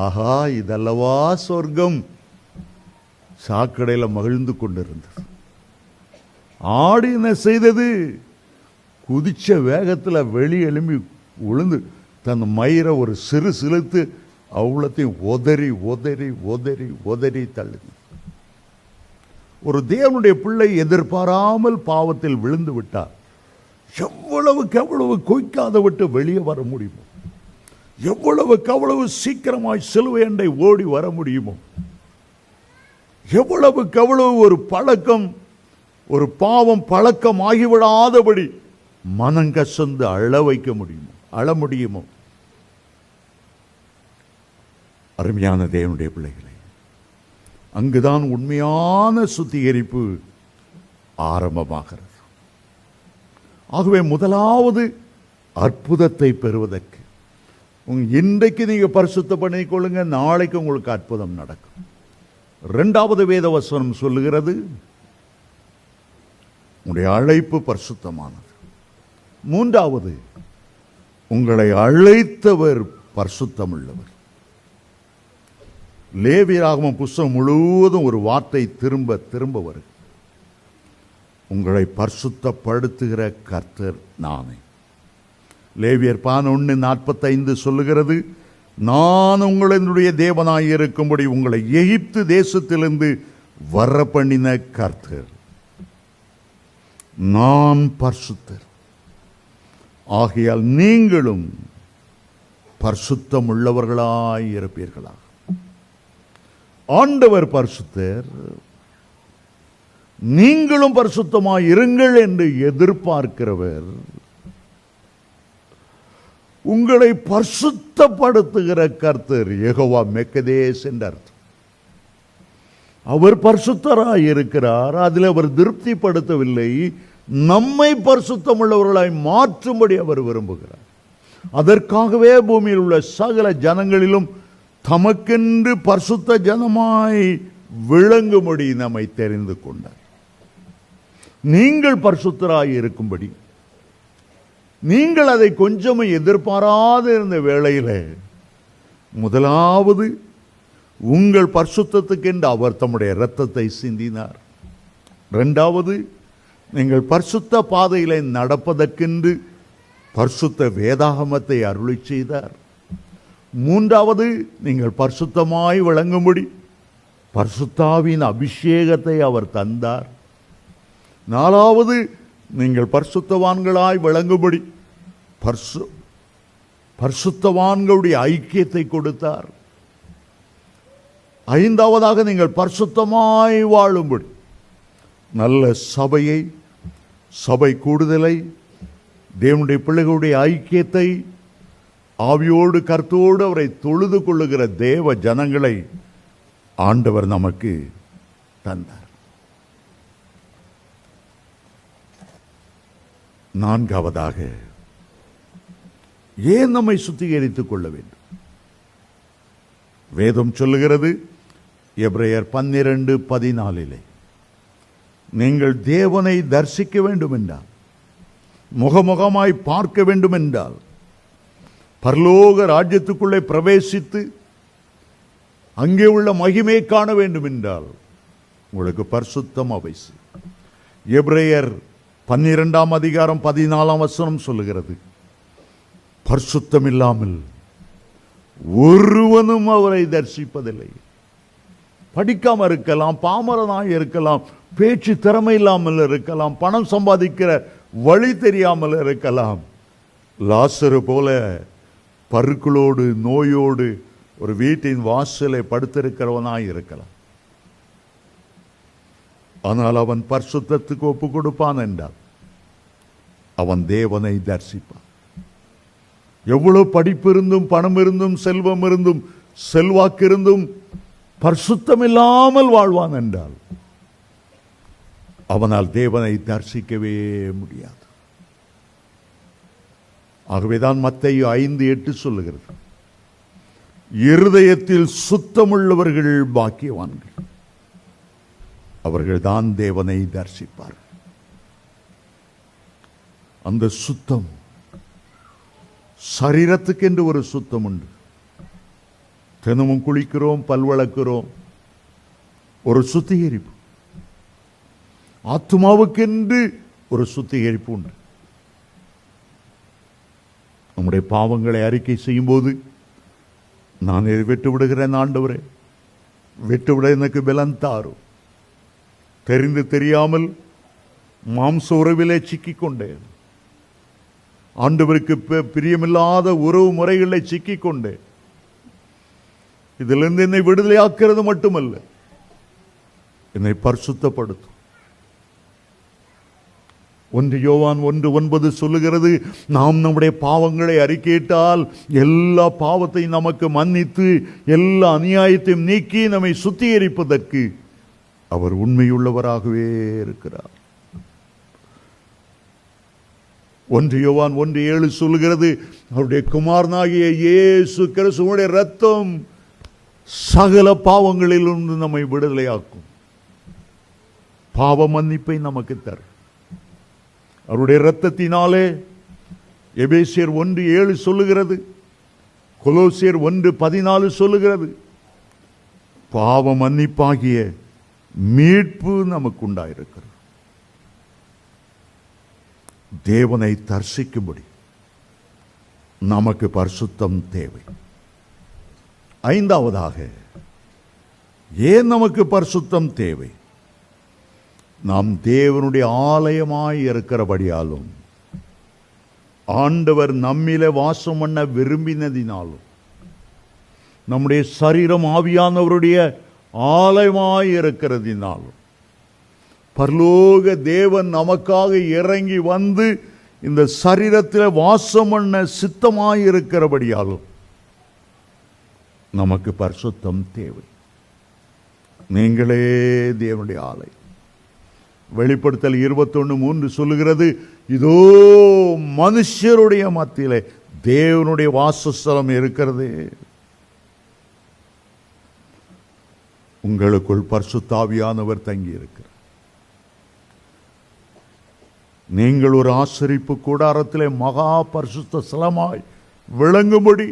ஆஹா இதல்லவா சொர்க்கம், சாக்கடையில் மகிழ்ந்து கொண்டிருந்தது. ஆடு என்ன செய்தது? குதிச்ச வேகத்தில் வெளி எழும்பி விழுந்து தன் மயிரை ஒரு சிறு சிலுத்து அவ்வளத்தையும் உதறி உதறி உதறி உதறி தள்ளுது. ஒரு தேவனுடைய பிள்ளை எதிர்பாராமல் பாவத்தில் விழுந்து விட்டார். எவ்வளவுக்கு எவ்வளவு கொய்க்காத விட்டு வெளியே வர முடியுமோ, எவ்வளவுக்கு எவ்வளவு சீக்கிரமாய் சிலுவை அண்டை ஓடி வர முடியுமோ, எவ்வளவுக்கு எவ்வளவு ஒரு பழக்கம், ஒரு பாவம் பழக்கம் ஆகிவிடாதபடி மனங்கசந்து அழ வைக்க முடியுமோ, அழ முடியுமோ. அருமையான தேவனுடைய பிள்ளைகளை, அங்குதான் உண்மையான சுத்திகரிப்பு ஆரம்பமாகிறது. ஆகவே முதலாவது அற்புதத்தை பெறுவதற்கு இன்றைக்கு நீங்க பரிசுத்த பண்ணிக்கொள்ளுங்க, நாளைக்கு உங்களுக்கு அற்புதம் நடக்கும். 2வது வேத வசனம் சொல்லுகிறது, உங்களுடைய அழைப்பு பரிசுத்தமானது. 3வது, உங்களை அழைத்தவர் பரிசுத்தம் உள்ளவர். லேவியராகமம் புஸ்தகம் முழுவதும் ஒரு வார்த்தை திரும்ப திரும்ப வரும். உங்களை பரிசுத்தப்படுத்துகிற கர்த்தர் நானே. லேவியர் 11:45 சொல்லுகிறது, நான் உங்களுடைய தேவனாய் இருக்கும்படி உங்களை எகிப்து தேசத்திலிருந்து வர பண்ணின கர்த்தர், நான் பரிசுத்தர், ஆகையால் நீங்களும் பரிசுத்தம் உள்ளவர்களாய் இருப்பீர்களாக. ஆண்டவர் பரிசுத்தர், நீங்களும் பரிசுத்தமாய் இருங்கள் என்று எதிர்பார்க்கிறவர் உங்களை பரிசுத்தப்படுத்துகிற கர்த்தர் யெகோவா மெக்கதேஸ் என்றார். அவர் பரிசுத்தராய் இருக்கிறார். அதில் அவர் திருப்திப்படுத்தவில்லை, நம்மை பரிசுத்தம் உள்ளவர்களாய் மாற்றும்படி அவர் விரும்புகிறார். அதற்காகவே பூமியில் உள்ள சகல ஜனங்களிலும் தமக்கென்று பரிசுத்த ஜனமாய் விளங்கும்படி நம்மை தெரிந்து கொண்டார். நீங்கள் பரிசுத்தராய் இருக்கும்படி, நீங்கள் அதை கொஞ்சமும் எதிர்பாராத இருந்த வேளையில் முதலாவது உங்கள் பரிசுத்தத்துக்கென்று அவர் தம்முடைய இரத்தத்தை சிந்தினார். இரண்டாவது, நீங்கள் பரிசுத்த பாதையிலே நடப்பதற்கென்று பரிசுத்த வேதாகமத்தை அருளி செய்தார். மூன்றாவது, நீங்கள் பரிசுத்தமாய் விளங்கும்படி பரிசுத்தாவின் அபிஷேகத்தை அவர் தந்தார். நாலாவது, நீங்கள் பரிசுத்தவான்களாய் விளங்கும்படி பரிசுத்தவான்களுடைய ஐக்கியத்தை கொடுத்தார். ஐந்தாவதாக, நீங்கள் பரிசுத்தமாய் வாழும்படி நல்ல சபையை, சபை கூடுதலை, தேவனுடைய பிள்ளைகளுடைய ஐக்கியத்தை, ஆவியோடு கர்த்தரோடு அவரை தொழுது கொள்ளுகிற தேவ ஜனங்களை ஆண்டவர் நமக்கு தந்தார். நான்காவதாக, ஏன் நம்மை சுத்திகரித்துக் கொள்ள வேண்டும்? வேதம் சொல்லுகிறது, எபிரேயர் 12:14, நீங்கள் தேவனை தரிசிக்க வேண்டும் என்றால், முகமுகமாய் பார்க்க வேண்டும் என்றால், பரலோக ராஜ்யத்துக்குள்ளே பிரவேசித்து அங்கே உள்ள மகிமை காண வேண்டும் என்றால் உங்களுக்கு பரிசுத்தம் அவசியம். எபிரேயர் 12:14 சொல்லுகிறது, பரிசுத்தம் இல்லாமல் ஒருவனும் அவரை தரிசிப்பதில்லை. படிக்காம இருக்கலாம், பாமரனாக இருக்கலாம், பேச்சு திறமை இல்லாமல் இருக்கலாம், பணம் சம்பாதிக்கிற வழி தெரியாமல் இருக்கலாம், லாசரு போல பருக்களோடு நோயோடு ஒரு வீட்டின் வாசலை படுத்திருக்கிறவனாய் இருக்கலாம். ஆனால் அவன் பரிசுத்தத்துக்கு ஒப்பு கொடுப்பான் என்றால் அவன் தேவனை தரிசிப்பான். எவ்வளவு படிப்பு இருந்தும், பணம் இருந்தும், செல்வம் இருந்தும், செல்வாக்கு இருந்தும் பரிசுத்தம் இல்லாமல் வாழ்வான் என்றால் அவனால் தேவனை தரிசிக்கவே முடியாது. ஆகவேதான் மத்தேயு 5:8 சொல்லுகிறது, இருதயத்தில் சுத்தமுள்ளவர்கள் பாக்கியவான்கள், அவர்கள் தான் தேவனை தரிசிப்பார்கள். அந்த சுத்தம், சரீரத்துக்கென்று ஒரு சுத்தம் உண்டு. தினமும் குளிக்கிறோம், பல் வளர்க்கிறோம், ஒரு சுத்திகரிப்பு. ஆத்மாவுக்கென்று ஒரு சுத்திகரிப்பு உண்டு. நம்முடைய பாவங்களை அறிக்கை செய்யும் போது, நான் இதை விட்டு விடுகிறேன் ஆண்டவரே, விட்டுவிட எனக்கு பலன் தாரும், தெரிந்து தெரியாமல் மாம்ச உறவிலே சிக்கிக்கொண்டேன், ஆண்டவருக்கு பிரியமில்லாத உறவு முறைகளை சிக்கிக்கொண்டேன், இதிலிருந்து என்னை விடுதலையாக்கிறது மட்டுமல்ல, என்னை பரிசுத்தப்படுத்தும். 1 யோவான் 1:9 சொல்லுகிறது, நாம் நம்முடைய பாவங்களை அறிக்கையிட்டால் எல்லா பாவத்தையும் நமக்கு மன்னித்து எல்லா அநியாயத்தையும் நீக்கி நம்மை சுத்திகரிப்பதற்கு அவர் உண்மையுள்ளவராகவே இருக்கிறார். 1 யோவான் 1:7 சொல்லுகிறது, அவருடைய குமாரனாகிய இயேசு கிறிஸ்துவினுடைய இரத்தம் சகல பாவங்களிலிருந்து நம்மை விடுதலையாக்கும், பாவ மன்னிப்பை நமக்கு தரும். அவருடைய இரத்தத்தினாலே எபேசியர் 1:7 சொல்லுகிறது, கொலோசியர் 1:14 சொல்லுகிறது, பாவ மன்னிப்பாகிய மீட்பு நமக்கு உண்டாயிருக்கிறது. தேவனை தரிசிக்கும்படி நமக்கு பரிசுத்தம் தேவை. ஐந்தாவதாக, ஏன் நமக்கு பரிசுத்தம் தேவை? நாம் தேவனுடைய ஆலயமாய் இருக்கிறபடியாலும், ஆண்டவர் நம்மிலே வாசம் பண்ண விரும்பினதினாலும், நம்முடைய சரீரம் ஆவியானவருடைய ஆலயமாய் இருக்கிறதினாலும், பரலோக தேவன் நமக்காக இறங்கி வந்து இந்த சரீரத்தில் வாசம் பண்ண சித்தமாய் இருக்கிறபடியாலும் நமக்கு பரிசுத்தம் தேவை. நீங்களே தேவனுடைய ஆலயம். வெளிப்படுத்தல் 21:3 சொல்லுகிறது, இதோ மனுஷருடைய மத்தியிலே தேவனுடைய வாசஸ்தலம் இருக்கிறது. உங்களுக்குள் பரிசுத்த ஆவியானவர் தங்கி இருக்கிறார். நீங்கள் ஒரு ஆசரிப்பு கூடாரத்திலே மகா பரிசுத்த ஸ்தலமாய் விளங்கும்படி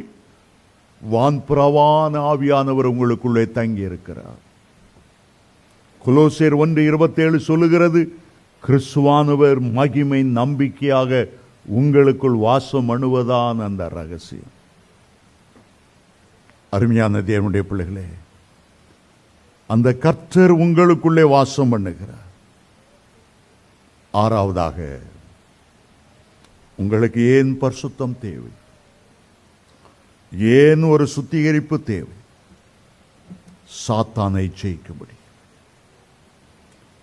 வான்புறவான ஆவியானவர் உங்களுக்குள்ளே தங்கி இருக்கிறார். கொலோசியர் 1:27 சொல்லுகிறது, கிறிஸ்துவானவர் மகிமை நம்பிக்கையாக உங்களுக்குள் வாசம் அணுவதான் அந்த ரகசியம். அருமையான தேவனுடைய பிள்ளைகளே, அந்த கர்த்தர் உங்களுக்குள்ளே வாசம் பண்ணுகிறார். ஆறாவதாக, உங்களுக்கு ஏன் பரிசுத்தம் தேவை? ஏன் ஒரு சுத்திகரிப்பு தேவை? சாத்தானை ஜெயிக்கும்படி.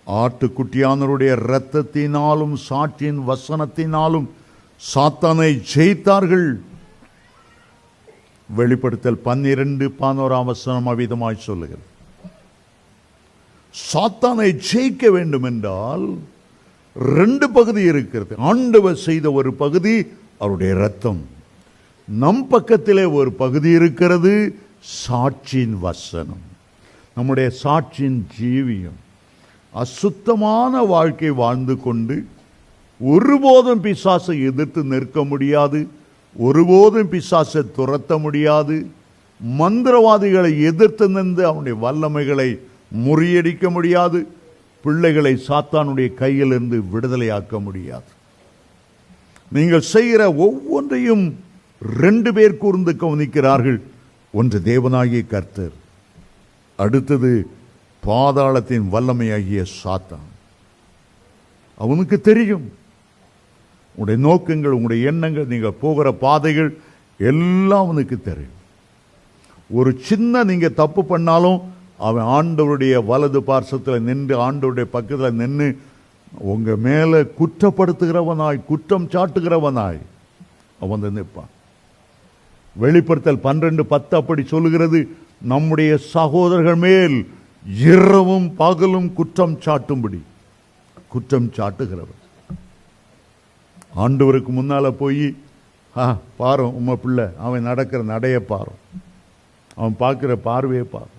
ஆட்டுக்குட்டியானவருடைய இரத்தத்தினாலும் சாட்சியின் வசனத்தினாலும் சாத்தானை ஜெயித்தார்கள். வெளிப்படுத்தல் 12:11 அவ்விதமாய் சொல்லுகிறது. சாத்தானை ஜெயிக்க வேண்டும் என்றால் 2 பகுதி இருக்கிறது. ஆண்டவர் செய்த ஒரு பகுதி அவருடைய இரத்தம். நம் பக்கத்திலே ஒரு பகுதி இருக்கிறது, சாட்சியின் வசனம். நம்முடைய சாட்சியின் ஜீவியம். அசுத்தமான வாழ்க்கை வாழ்ந்து கொண்டு ஒருபோதும் பிசாசை எதிர்த்து நிற்க முடியாது, ஒருபோதும் பிசாசை துரத்த முடியாது, மந்திரவாதிகளை எதிர்த்து நின்று அவனுடைய வல்லமைகளை முறியடிக்க முடியாது, பிள்ளைகளை சாத்தானுடைய கையிலிருந்து விடுதலையாக்க முடியாது. நீங்கள் செய்கிற ஒவ்வொன்றையும் 2 பேர் கூர்ந்து கவனிக்கிறார்கள். ஒன்று தேவனாகிய கர்த்தர், அடுத்தது பாதாளத்தின் வல்லமையாகிய சாத்தான். அவனுக்கு தெரியும் உங்களுடைய நோக்கங்கள், உங்களுடைய எண்ணங்கள், நீங்கள் போகிற பாதைகள் எல்லாம் அவனுக்கு தெரியும். ஒரு சின்ன நீங்க தப்பு பண்ணாலும் அவன் ஆண்டவருடைய வலது பார்சத்தில் நின்று, ஆண்டவருடைய பக்கத்தில் நின்று உங்க மேல குற்றப்படுத்துகிறவனாய், குற்றம் சாட்டுகிறவனாய் அவன் நிற்பான். வெளிப்படுத்தல் 12:10 அப்படி சொல்லுகிறது, நம்முடைய சகோதரர்கள் மேல் இரவும் பகலும் குற்றம் சாட்டும்படி குற்றம் சாட்டுகிறவர். ஆண்டவருக்கு முன்னால போய் பாரு உம்ம பிள்ளை, அவன் நடக்கிற நடைய பாரு, அவன் பார்க்கிற பார்வையை பாரு.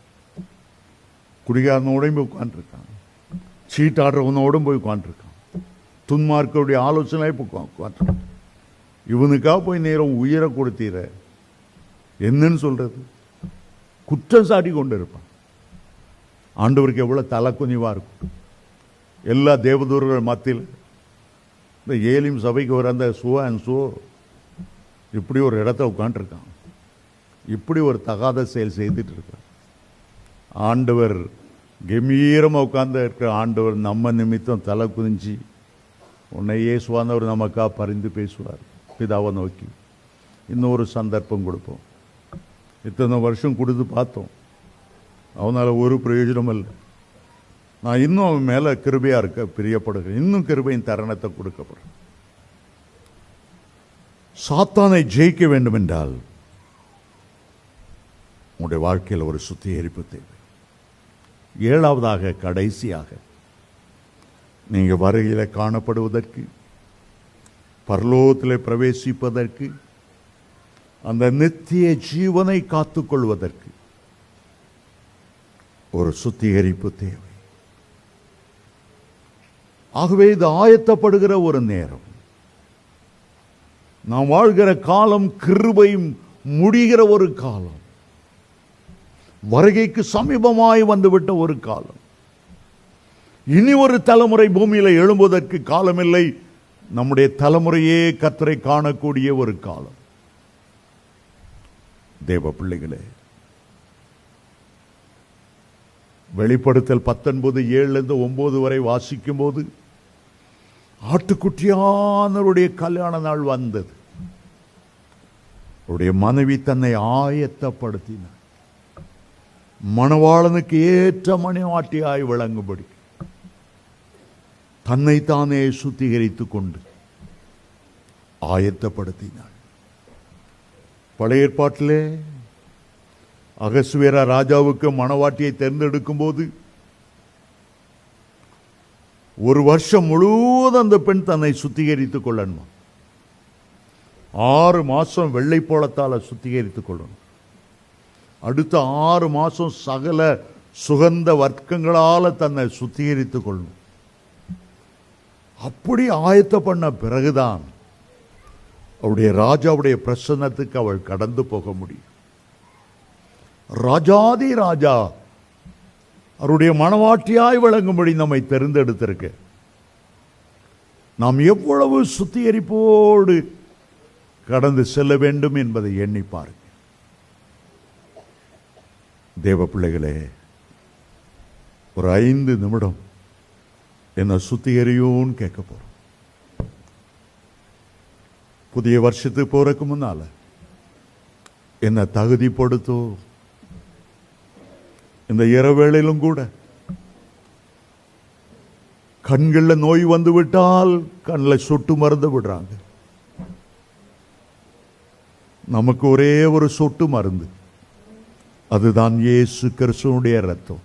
குடிகாரனோடையும் போய் உட்காந்துருக்கான், சீட்டாடுறவனோடும் போய் உட்காந்துருக்கான், துன்மார்க்கருடைய ஆலோசனை போய் உட்காந்துருக்கான். இவனுக்காக போய் நேரம் உயிரை கொடுத்தீர என்னன்னு சொல்றது? குற்றம் சாட்டி கொண்டு இருப்பான். ஆண்டவருக்கு எவ்வளவு தலை குனிவா இருக்கும். எல்லா தேவதூர்கள் மத்தியில் இந்த ஏலிம் சபைக்கு வர அந்த இப்படி ஒரு இடத்த உட்காந்துருக்கான், இப்படி ஒரு தகாத செயல் செய்துட்டு இருக்கான். ஆண்டவர் கம்பீரமாக உட்கார்ந்து இருக்கிற ஆண்டவர் நம்ம நிமித்தம் தலை குனிஞ்சி உன்னை இயேசுவானவர் நமக்கா பரிந்து பேசுவார். பிதாவை நோக்கி இன்னொரு சந்தர்ப்பம் கொடுப்போம். இத்தனை வருஷம் கொடுத்து பார்த்தோம், அவனால் ஒரு பிரயோஜனம் இல்லை. நான் இன்னும் அவன் மேலே கிருபையா இருக்க பிரியப்படுகிறேன், இன்னும் கிருபையின் தருணத்தை கொடுக்கப்படுறேன். சாத்தானை ஜெயிக்க வேண்டும் என்றால் உங்களுடைய வாழ்க்கையில் ஒரு சுத்திகரிப்பு தேவை. ஏழாவதாக, கடைசியாக, நீங்க வருகையில் காணப்படுவதற்கு, பரலோகத்தில் பிரவேசிப்பதற்கு, அந்த நித்திய ஜீவனை காத்துக்கொள்வதற்கு ஒரு சுத்திகரிப்பு தேவை. ஆகவே இது ஆயத்தப்படுகிற ஒரு நேரம். நாம் வாழ்கிற காலம் கிருபை முடிகிற ஒரு காலம். வருகைக்கு சமீபமாய் வந்துவிட்ட ஒரு காலம். இனி ஒரு தலைமுறை பூமியில எழும்புவதற்கு காலமில்லை. நம்முடைய தலைமுறையே கர்த்தரை காணக்கூடிய ஒரு காலம். தேவ பிள்ளைகளே, வெளிப்படுத்தல் 19:7-9 வரை வாசிக்கும் போது ஆட்டுக்குட்டியானவருடைய கல்யாண நாள் வந்தது. அவருடைய மனைவி தன்னை ஆயத்தப்படுத்தினார், மணவாளனுக்கு ஏற்ற மணிவாட்டியாய் விளங்கும்படி தன்னைத்தானே சுத்திகரித்துக் கொண்டு ஆயத்தப்படுத்தினாள். பழைய ஏற்பாட்டிலே அகசுவேரா ராஜாவுக்கு மணவாட்டியை தேர்ந்தெடுக்கும் போது ஒரு வருஷம் முழுவதும் அந்த பெண் தன்னை சுத்திகரித்துக் கொள்ளணும். 6 மாசம் வெள்ளைப்போளத்தால சுத்திகரித்துக் கொள்ளணும். அடுத்த 6 மாசம் சகல சுகந்த வர்க்கங்களால தன்னை சுத்திகரித்துக் கொள்ளணும். அப்படி ஆயத்த பண்ண பிறகுதான் அவருடைய ராஜாவுடைய பிரசன்னத்துக்கு அவள் கடந்து போக முடியும். ராஜாதி ராஜா அவருடைய மணவாட்டியாய் விளங்கும்படி நம்மை தெரிந்தெடுத்திருக்க நாம் எவ்வளவு சுத்திகரிப்போடு கடந்து செல்ல வேண்டும் என்பதை எண்ணி பாருங்க. தேவ பிள்ளைகளே, ஒரு 5 நிமிடம் என்ன சுத்திகரியோன்னு கேட்க போறோம். புதிய வருஷத்துக்கு போறதுக்கு முன்னால என்ன தகுதிப்படுத்தோ. இந்த இரவேளையிலும் கூட கண்களில் நோய் வந்து விட்டால் கண்ணில் சொட்டு மருந்து விடுறாங்க. நமக்கு ஒரே ஒரு சொட்டு மருந்து, அதுதான் இயேசு கிறிஸ்துவுடைய இரத்தம்.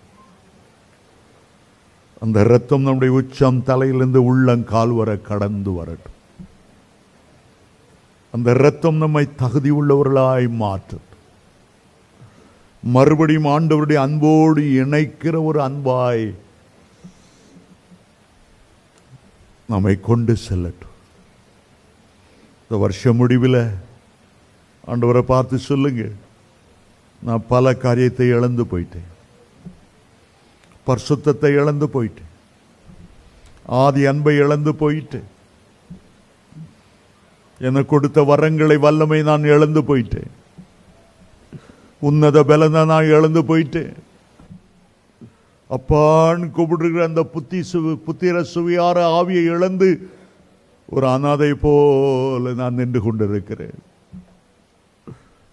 அந்த இரத்தம் நம்முடைய உச்சம் தலையிலிருந்து உள்ளங்கால் வர கடந்து வரட்டும். அந்த இரத்தம் நம்மை தகுதி உள்ளவர்களாய் மாற்றும். மறுபடியும் ஆண்டவருடைய அன்போடு இணைக்கிற ஒரு அன்பாய் நம்மை கொண்டு செல்லட்டும். இந்த வருஷ முடிவில் ஆண்டவரை பார்த்து சொல்லுங்க, நான் பல காரியத்தை இழந்து போயிட்டேன், பரிசுத்தத்தை இழந்து போயிட்டேன், ஆதி அன்பை இழந்து போயிட்டேன், எனக்கு கொடுத்த வரங்களை வல்லமை நான் இழந்து போயிட்டேன், உன்னத பலனை நான் இழந்து போயிட்டேன். அப்பான்னு கூப்பிடுகிற அந்த புத்திர சுவியார ஆவியை இழந்து ஒரு அனாதை போல நான் நின்று கொண்டிருக்கிறேன்.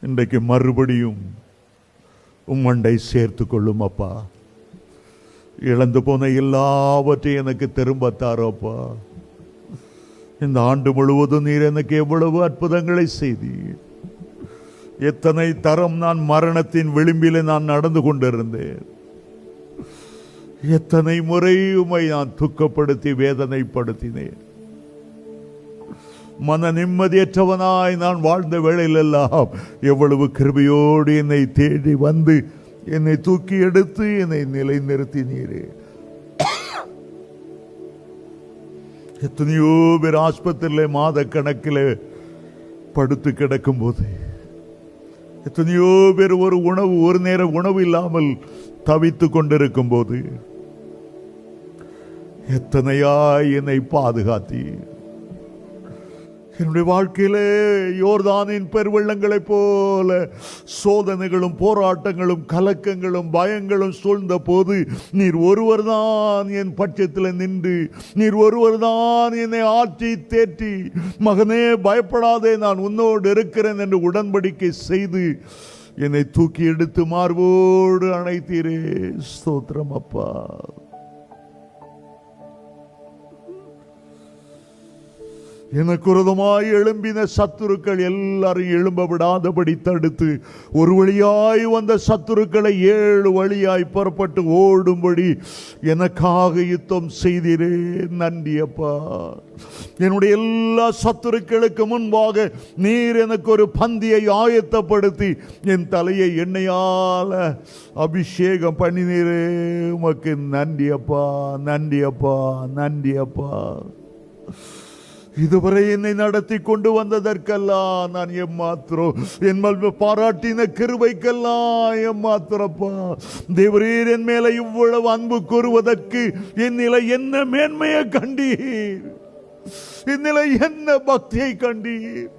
இன்றைக்கு மறுபடியும் உம்மண்டை சேர்த்து கொள்ளும் அப்பா. இழந்து போன எல்லாவற்றையும் எனக்கு திரும்ப தாரோப்பா. இந்த ஆண்டு முழுவதும் நீர் எனக்கு எவ்வளவு அற்புதங்களை செய்தீர். எத்தனை தரம் நான் மரணத்தின் விளிம்பிலே நான் நடந்து கொண்டிருந்தேன். எத்தனை முறை உம்மை நான் துக்கப்படுத்தி வேதனைப்படுத்தினேன். மன நிம்மதியற்றவனாய் நான் வாழ்ந்த வேளையில் எல்லாம் எவ்வளவு கிருபையோடு என்னை தேடி வந்து என்னை தூக்கி எடுத்து என்னை நிலை நிறுத்தினீரே. எத்தனையோ பேர் ஆஸ்பத்திரியில் மாத கணக்கில் படுத்து கிடக்கும் போது, எத்தனையோ பேர் ஒரு நேர உணவு இல்லாமல் தவித்து கொண்டிருக்கும் போது, எத்தனையாய் என்னை பாதுகாத்தீர். என்னுடைய வாழ்க்கையிலே யோர்தானின் பெருவெள்ளங்களை போல சோதனைகளும் போராட்டங்களும் கலக்கங்களும் பயங்களும் சூழ்ந்த போது நீர் ஒருவர் தான் என் பட்சத்தில் நின்று, நீர் ஒருவர் தான் என்னை ஆற்றி தேற்றி, மகனே பயப்படாதே நான் உன்னோடு இருக்கிறேன் என்று உடன்படிக்கை செய்து என்னை தூக்கி எடுத்து மார்போடு அணைத்தீரே. ஸ்தோத்திரம் அப்பா. எனக்கு விரோதமாய் எழும்பின சத்துருக்கள் எல்லாரும் எழும்ப விடாதபடி தடுத்து ஒரு வழியாய் வந்த சத்துருக்களை 7 வழியாய் புறப்பட்டு ஓடும்படி எனக்காக யுத்தம் செய்தீரே. நன்றி அப்பா. என்னுடைய எல்லா சத்துருக்களுக்கு முன்பாக நீர் எனக்கு ஒரு பந்தியை ஆயத்தப்படுத்தி என் தலையை எண்ணெயால அபிஷேகம் பண்ணினீரே. உமக்கு நன்றி அப்பா, நன்றி அப்பா, நன்றி அப்பா. இதுவரை என்னை நடத்தி கொண்டு வந்ததற்கெல்லாம் நான் எம்மாத்திரம், என் மேல் பாராட்டின கிருபைக்கெல்லாம் எம்மாத்திரப்பா. தேவரீர் என் மேல இவ்வளவு அன்பு கூறுவதற்கு என் நிலை என்ன மேன்மையை கண்டீர், என் நிலை என்ன பக்தியை கண்டீர்.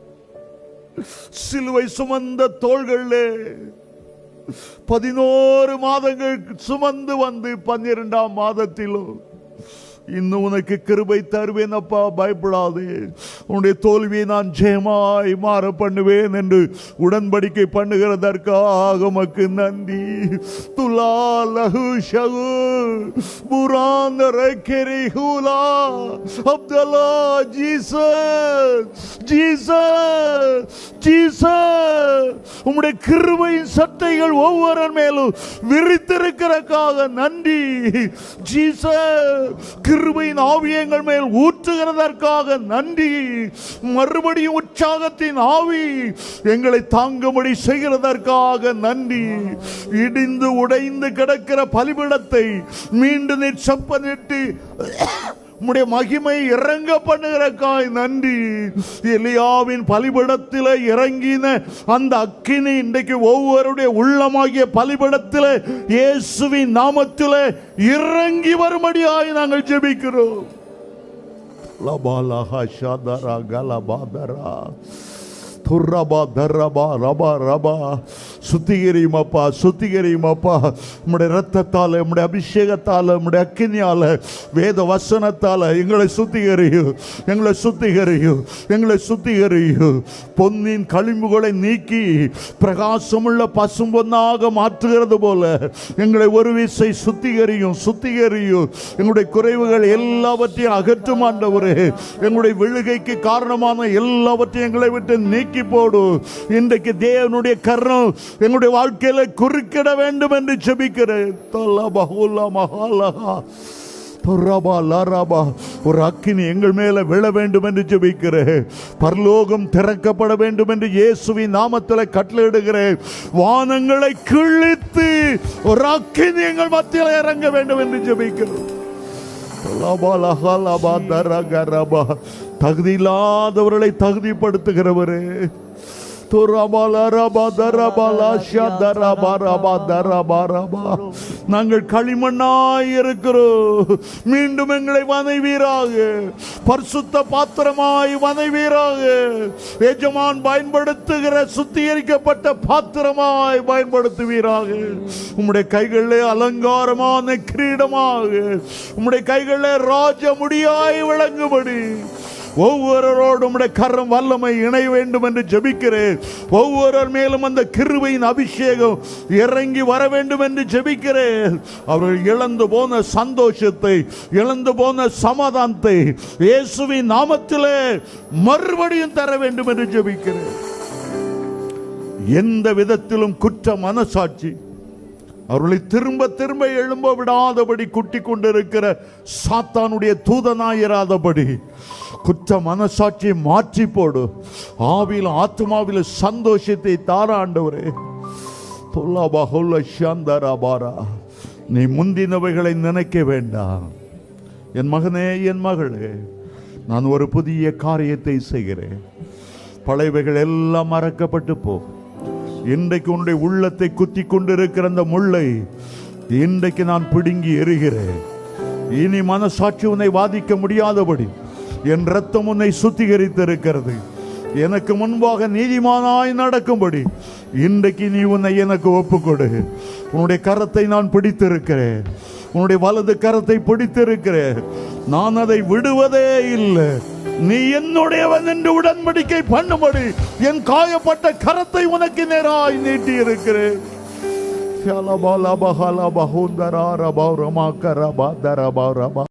சிலுவை சுமந்த தோள்களே 11 மாதங்கள் சுமந்து வந்து 12ஆம் மாதத்திலும் இன்னும் உனக்கு கிருபை தருவேன் அப்பா, பயப்படாதே, உன்னுடைய தோல்வியை நான் ஜெயமாய் மாற பண்ணுவேன் என்று உடன்படிக்கை பண்ணுகிறதற்காக உமக்கு நன்றி. துலா லஹு ஷகு புரான் ரக்கெரி ஹூலா அப்துல்லா ஜீசஸ் ஜீசஸ் ஜீசஸ். உம்முடைய கிருபையின் சட்டைகள் ஒவ்வொரு மேலும் விரித்திருக்கிறதுக்காக நன்றி ஜீசஸ். கிருபையின் ஆவியை எங்கள் மேல் ஊற்றுகிறதற்காக நன்றி. மறுபடியும் உற்சாகத்தின் ஆவி எங்களை தாங்கும்படி செய்கிறதற்காக நன்றி. இடிந்து உடைந்து கிடக்கிற பலிபீடத்தை மீண்டும் நீர் செப்பனிட்டு உம்முடைய மகிமை இறங்க பண்ணுகிறக்காய் நன்றி. எலியாவின் பலிபீடத்தில் இறங்கின அந்த அக்கினி இன்றைக்கு ஒவ்வொருடைய உள்ளமாகிய பலிபீடத்தில் இயேசுவின் நாமத்தில் இறங்கி வரும்படியாய் நாங்கள் ஜெபிக்கிறோம். லபாலஹா ஷாதரா கலபாதரா துர்ரபா தர்ரபா ரபா ரபா. சுத்திகரியுமாப்பா, சுத்திகரியுமாப்பா. உம்முடைய ரத்தத்தால், உம்முடைய அபிஷேகத்தால், உம்முடைய அக்கினியால், வேத வசனத்தால் எங்களை சுத்திகரியும், எங்களை சுத்திகரியும், எங்களை எரியும். பொன்னின் களிம்புகளை நீக்கி பிரகாசமுள்ள பசும்பொன்னாக மாற்றுகிறது போல எங்களை ஒரு விசை சுத்திகரியும், சுத்திகரியும். எங்களுடைய குறைவுகள் எல்லாவற்றையும் அகற்றும் ஆண்டவரே. எங்களுடைய விழுகைக்கு காரணமான எல்லாவற்றையும் எங்களை விட்டு நீக்கி போடு. இன்றைக்கு தேவனுடைய கரம் எங்களுடைய வாழ்க்கையில குறுக்கிட வேண்டும் என்று ஜெபிக்கிறேன். ஒரு அக்கினி எங்கள் மேல விழ வேண்டும் என்று ஜெபிக்கிறேன். பரலோகம் திறக்கப்பட வேண்டும் என்று இயேசுவின் நாமத்தில் கட்டளையிடுகிறேன். வானங்களை கிழித்து ஒரு அக்கினி எங்கள் மத்தியில் இறங்க வேண்டும் என்று ஜெபிக்கிறேன். தகுதி இல்லாதவர்களை தகுதிப்படுத்துகிறவரே, நாங்கள் களிமண்ணாய் இருக்கிறோம், மீண்டும் எங்களை வனைவீராக, பரிசுத்த பாத்திரமாய் வனைவீராக. எஜமான் பயன்படுத்துகிற சுத்திகரிக்கப்பட்ட பாத்திரமாய் பயன்படுத்துவீராக. உம்முடைய கைகளிலே அலங்காரமான கிரீடமாக, உம்முடைய கைகளிலே ராஜ முடியாய் விளங்கும்படி ஒவ்வொருவரோடும் கரம் வல்லமை இணைய வேண்டும் என்று ஜெபிக்கிறேன். ஒவ்வொருவர் மேலும் அந்த கிருபையின் அபிஷேகம் இறங்கி வர வேண்டும் என்று ஜெபிக்கிறேன். அவர்கள் இழந்து போன சந்தோஷத்தை, இழந்து போன சமாதானத்தை இயேசுவின் நாமத்திலே மறுபடியும் தர வேண்டும் என்று ஜெபிக்கிறேன். எந்த விதத்திலும் குற்ற மனசாட்சி அவர்களை திரும்ப திரும்ப எழும்ப விடாதபடி குட்டி கொண்டிருக்கிற சாத்தானுடைய தூதனாயிராதபடி குற்ற மனசாட்சியை மாற்றி போடு. ஆவியில் ஆத்மாவில் சந்தோஷத்தை தார ஆண்டவரே. நீ முந்தினவைகளை நினைக்க வேண்டாம். என் மகனே, என் மகளே, நான் ஒரு புதிய காரியத்தை செய்கிறேன். பழையவைகள் எல்லாம் மறக்கப்பட்டு போ. இன்றைக்கு உன்னுடைய உள்ளத்தை குத்தி கொண்டிருக்கிற அந்த முள்ளை இன்றைக்கு நான் பிடுங்கி எறிகிறேன். இனி மனசாட்சி உன்னை வாதிக்க முடியாதபடி என் ரத்தம் உன்னை சுத்திகரித்திருக்கிறது. எனக்கு முன்பாக நீதிமானாய் நடக்கும்படி இன்றைக்கு நீ உன்னை எனக்கு ஒப்புக்கொடு. உன்னுடைய கரத்தை நான் பிடித்திருக்கிறேன், உன்னுடைய வலது கரத்தை பிடித்திருக்கிறேன். நான் அதை விடுவதே இல்லை. நீ என்னுடையவன் என்று உடன்படிக்கை பண்ணும்படி என் காயப்பட்ட கரத்தை உனக்கு நேராய் நீட்டி இருக்கிறேன்.